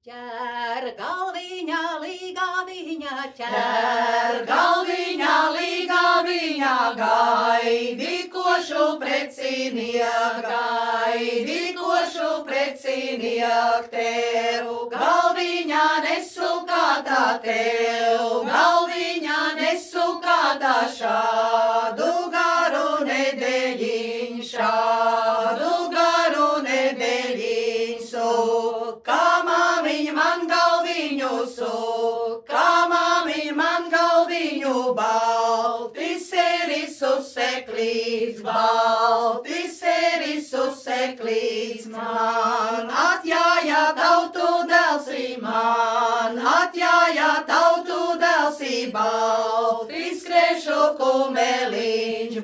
Ķer galviņā, līgā viņa, Ķer galviņā, līgā viņa, gaidi košu precīniek, tev galviņā nesukātā, tev galviņā nesukātā, šādu garu nedēļiņ, man galviņu baltis eris uzseklīts, man atjāja tautu dēlsi, baltis krešu kumeliņš,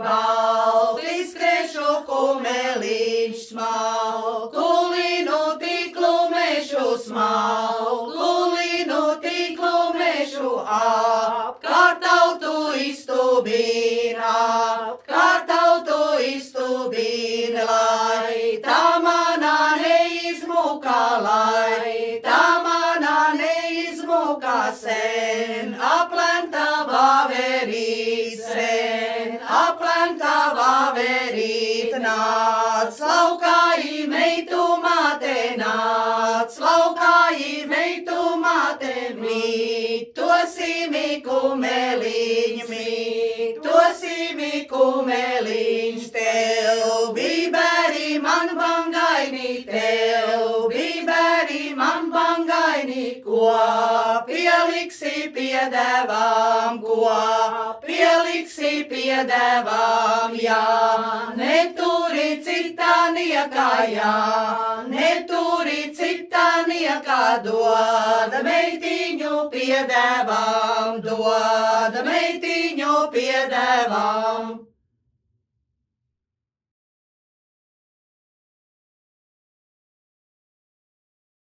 smalku linu tīklu mešu, apkārt tautu izstubina, lai tā manā neizmuka, sen aplenkta vaverīt, nāc laukā meitu māte, mītosimi kumeliņš, tev bīberi man bangaini, ko pieliksi piedevām, ja neturi citā niekā, dod meitiņu piedevām.